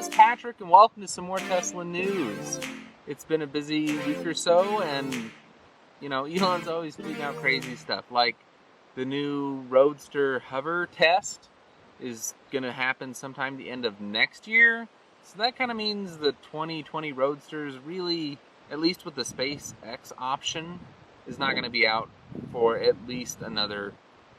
is Patrick, and welcome to some more Tesla news. It's been a busy week or so, and Elon's always tweeting out crazy stuff, like the new Roadster hover test is going to happen sometime the end of next year. So that kind of means the 2020 Roadsters really, at least with the SpaceX option, is not going to be out for at least another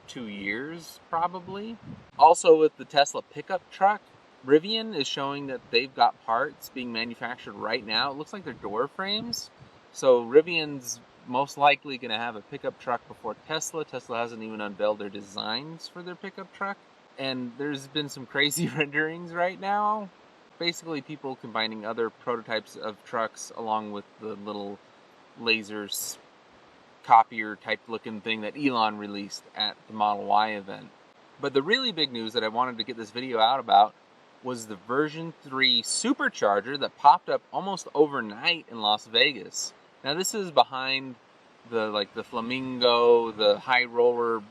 2 years, probably. Also, with the Tesla pickup truck, Rivian is showing that they've got parts being manufactured right now. It looks like they're door frames. So Rivian's most likely going to have a pickup truck before Tesla. Tesla hasn't even unveiled their designs for their pickup truck. And there's been some crazy renderings right now. Basically, people combining other prototypes of trucks along with the little laser copier type looking thing that Elon released at the Model Y event. But the really big news that I wanted to get this video out about was the V3 Supercharger that popped up almost overnight in Las Vegas. Now this is behind the Flamingo, the high roller,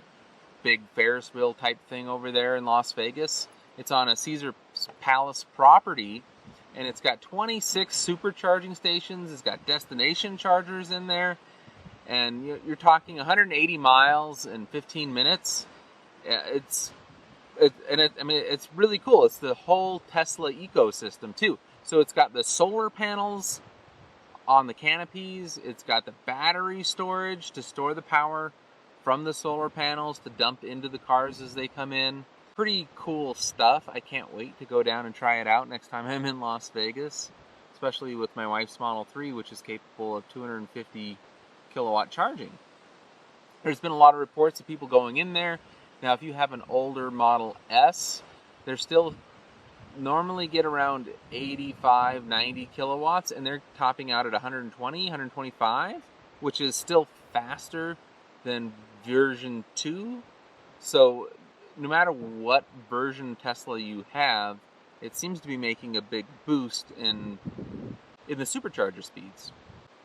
big Ferris wheel type thing over there in Las Vegas. It's on a Caesar Palace property, and it's got 26 supercharging stations. It's got destination chargers in there, and you're talking 180 miles in 15 minutes. It's really cool. It's the whole Tesla ecosystem too. So it's got the solar panels on the canopies. It's got the battery storage to store the power from the solar panels to dump into the cars as they come in. Pretty cool stuff. I can't wait to go down and try it out next time I'm in Las Vegas, especially with my wife's Model 3, which is capable of 250 kilowatt charging. There's been a lot of reports of people going in there. Now, if you have an older Model S, they're still normally get around 85, 90 kilowatts, and they're topping out at 120, 125, which is still faster than version 2. So no matter what version Tesla you have, it seems to be making a big boost in the supercharger speeds.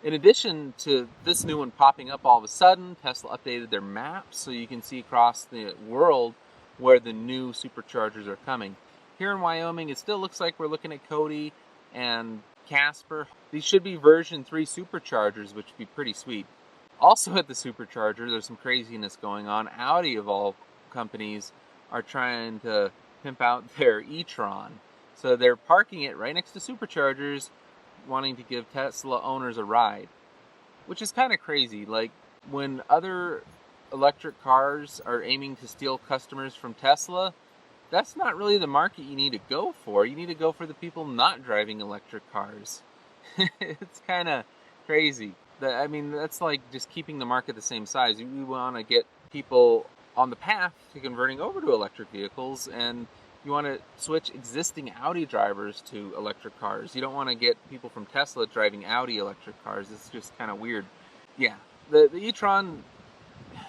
In addition to this new one popping up all of a sudden, Tesla updated their maps so you can see across the world where the new superchargers are coming. Here in Wyoming, it still looks like we're looking at Cody and Casper. These should be version 3 superchargers, which would be pretty sweet. Also at the supercharger, there's some craziness going on. Audi, of all companies, are trying to pimp out their e-tron. So they're parking it right next to superchargers, wanting to give Tesla owners a ride, which is kind of crazy. Like, when other electric cars are aiming to steal customers from Tesla, that's not really the market you need to go for. You need to go for the people not driving electric cars. It's kind of crazy. That's like just keeping the market the same size. We want to get people on the path to converting over to electric vehicles, and you want to switch existing Audi drivers to electric cars. You don't want to get people from Tesla driving Audi electric cars. It's just kind of weird. Yeah, the e-tron,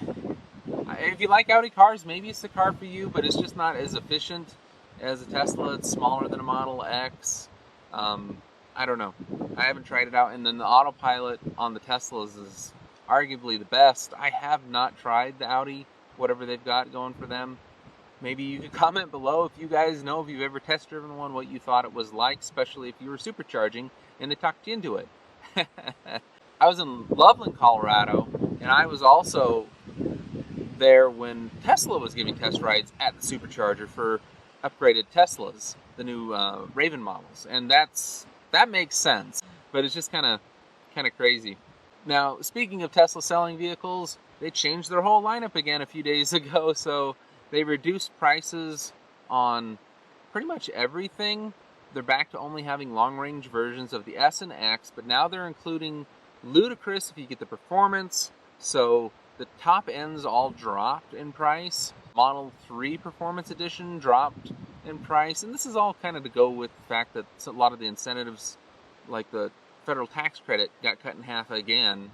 if you like Audi cars, maybe it's the car for you, but it's just not as efficient as a Tesla. It's smaller than a Model X. I don't know. I haven't tried it out. And then the autopilot on the Teslas is arguably the best. I have not tried the Audi, whatever they've got going for them. Maybe you could comment below if you guys know if you've ever test driven one, what you thought it was like, especially if you were supercharging and they talked you into it. I was in Loveland, Colorado, and I was also there when Tesla was giving test rides at the Supercharger for upgraded Teslas, the new Raven models, and that makes sense. But it's just kind of crazy. Now, speaking of Tesla selling vehicles, they changed their whole lineup again a few days ago, so they reduced prices on pretty much everything. They're back to only having long-range versions of the S and X, but now they're including ludicrous if you get the performance. So the top ends all dropped in price. Model 3 Performance Edition dropped in price. And this is all kind of to go with the fact that a lot of the incentives, like the federal tax credit, got cut in half again.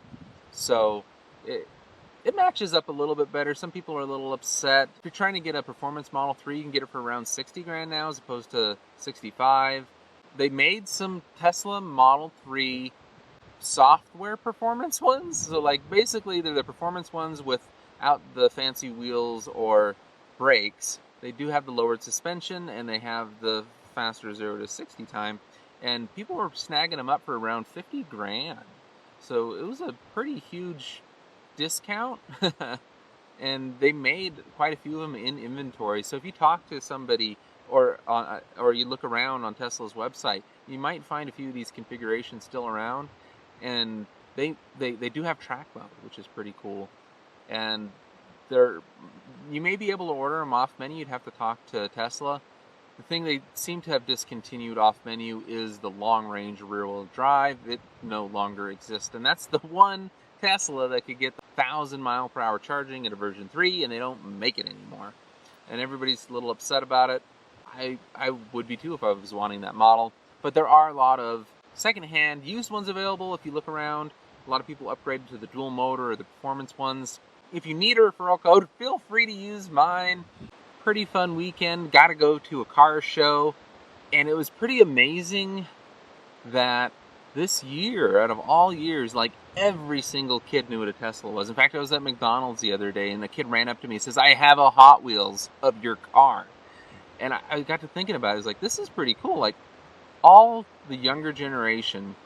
So it matches up a little bit better. Some people are a little upset. If you're trying to get a performance Model 3, you can get it for around 60 grand now as opposed to 65. They made some Tesla Model 3 software performance ones. So like basically they're the performance ones without the fancy wheels or brakes. They do have the lowered suspension and they have the faster 0 to 60 time, and people were snagging them up for around 50 grand. So it was a pretty huge discount, and they made quite a few of them in inventory. So if you talk to somebody or you look around on Tesla's website, you might find a few of these configurations still around, and they do have track mode, which is pretty cool. And you may be able to order them off menu. You'd have to talk to Tesla. The thing they seem to have discontinued off menu is the long range rear wheel drive. It no longer exists, and that's the one Tesla that could get the 1,000 mile per hour charging at a version 3, and they don't make it anymore. And everybody's a little upset about it. I would be too if I was wanting that model. But there are a lot of secondhand used ones available if you look around. A lot of people upgraded to the dual motor or the performance ones. If you need a referral code, feel free to use mine. Pretty fun weekend. Got to go to a car show. And it was pretty amazing that this year, out of all years, like every single kid knew what a Tesla was. In fact, I was at McDonald's the other day and the kid ran up to me and says, "I have a Hot Wheels of your car." And I got to thinking about it. I was like, this is pretty cool. Like, all the younger generation,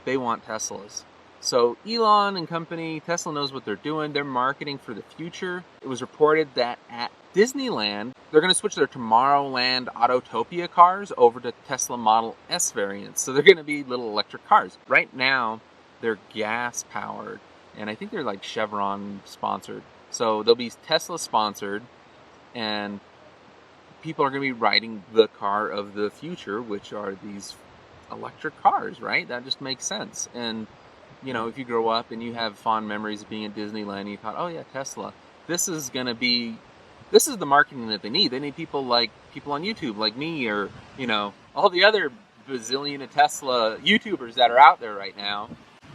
they want Teslas. So Elon and company, Tesla knows what they're doing. They're marketing for the future. It was reported that at Disneyland, they're going to switch their Tomorrowland Autotopia cars over to Tesla Model S variants. So they're going to be little electric cars. Right now, they're gas powered. And I think they're like Chevron sponsored. So they'll be Tesla sponsored. And people are going to be riding the car of the future, which are these electric cars, right? That just makes sense. And, you know, if you grow up and you have fond memories of being at Disneyland, and you thought, oh yeah, Tesla, this is the marketing that they need. They need people on YouTube like me, or, you know, all the other bazillion of Tesla YouTubers that are out there right now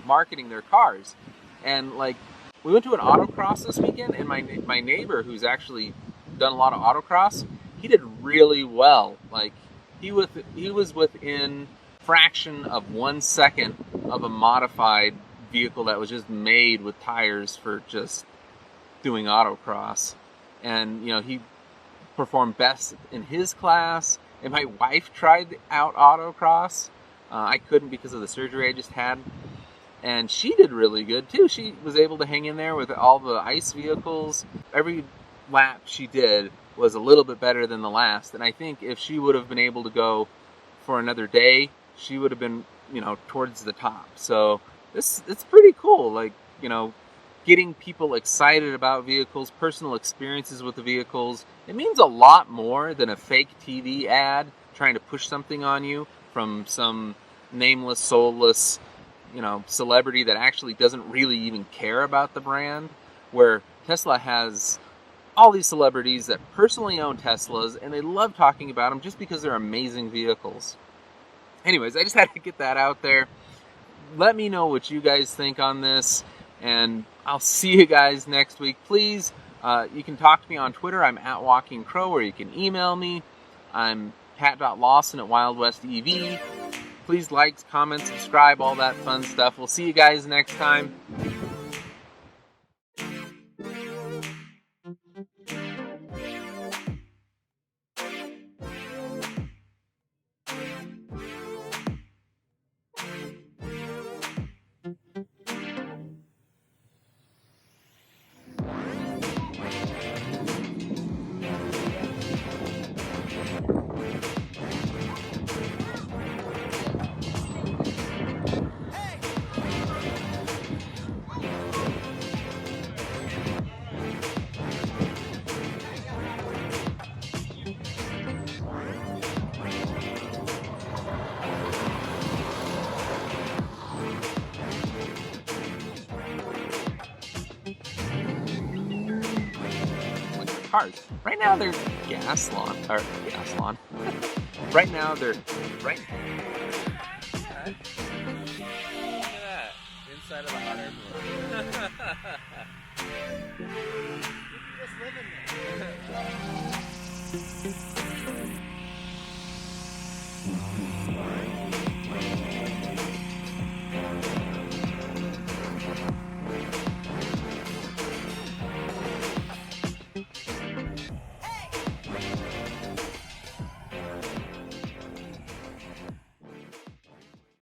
marketing their cars. And like, we went to an Autocross this weekend, and my neighbor, who's actually done a lot of Autocross, he did really well. Like, he was within fraction of 1 second of a modified vehicle that was just made with tires for just doing Autocross. And, you know, he performed best in his class. And my wife tried out Autocross. I couldn't because of the surgery I just had. And she did really good too. She was able to hang in there with all the ICE vehicles. Every lap she did was a little bit better than the last. And I think if she would have been able to go for another day, she would have been, you know, towards the top. So it's pretty cool. Like, you know, getting people excited about vehicles, personal experiences with the vehicles. It means a lot more than a fake TV ad trying to push something on you from some nameless, soulless, you know, celebrity that actually doesn't really even care about the brand. Where Tesla has all these celebrities that personally own Teslas, and they love talking about them just because they're amazing vehicles. Anyways, I just had to get that out there. Let me know what you guys think on this, and I'll see you guys next week. Please, you can talk to me on Twitter. I'm at Walking Crow, or you can email me. I'm pat.lawson@WildWestEV. Please like, comment, subscribe, all that fun stuff. We'll see you guys next time. Cars. Right now they're gas lawn. Right now they're Look at that. Inside of the hot air balloon. You can just live in there.